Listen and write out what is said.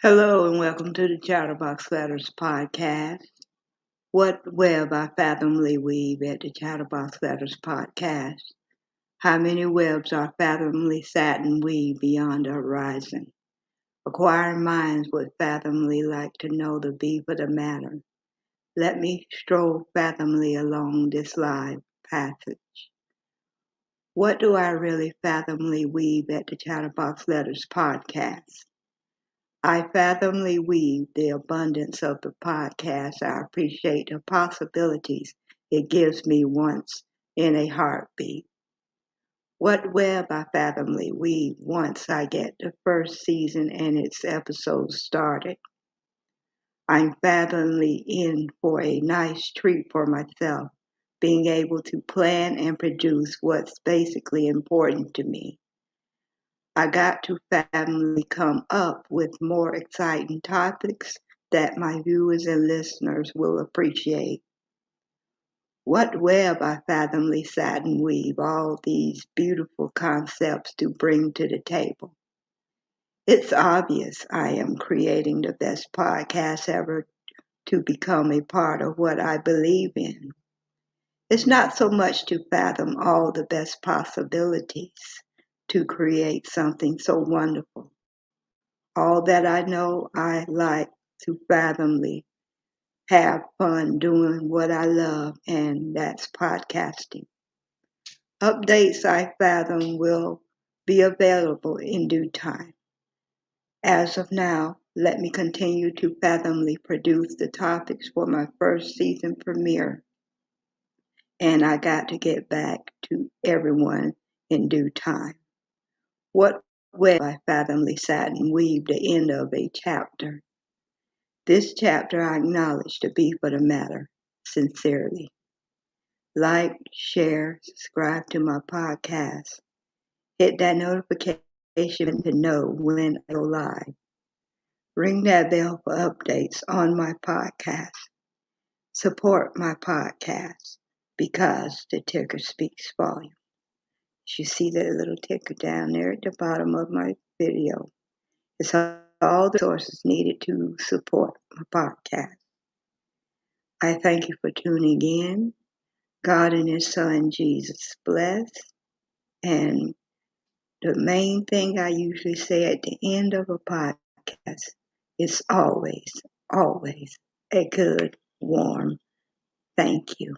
Hello and welcome to the Chatterbox Letters podcast. What web I fathomly weave at the Chatterbox Letters podcast? How many webs I fathomly satin weave beyond the horizon? Acquiring minds would fathomly like to know the beef of the matter. Let me stroll fathomly along this live passage. What do I really fathomly weave at the Chatterbox Letters podcast? I fathomly weave the abundance of the podcast. I appreciate the possibilities it gives me once in a heartbeat. What web I fathomly weave once I get the first season and its episodes started. I'm fathomly in for a nice treat for myself, being able to plan and produce what's basically important to me. I got to fathomly come up with more exciting topics that my viewers and listeners will appreciate. What web I fathomly satin weave all these beautiful concepts to bring to the table. It's obvious I am creating the best podcast ever to become a part of what I believe in. It's not so much to fathom all the best possibilities to create something so wonderful. All that I know, I like to fathomly have fun doing what I love, and that's podcasting. Updates I fathom will be available in due time. As of now, let me continue to fathomly produce the topics for my first season premiere, and I got to get back to everyone in due time. What web I fathomly satin weave the end of a chapter. This chapter I acknowledge the beef of the matter sincerely. Like, share, subscribe to my podcast. Hit that notification to know when I go live. Ring that bell for updates on my podcast. Support my podcast because the ticker speaks volume. You see that little ticker down there at the bottom of my video. It's all the sources needed to support my podcast. I thank you for tuning in. God and His Son Jesus bless. And the main thing I usually say at the end of a podcast is always, always a good, warm thank you.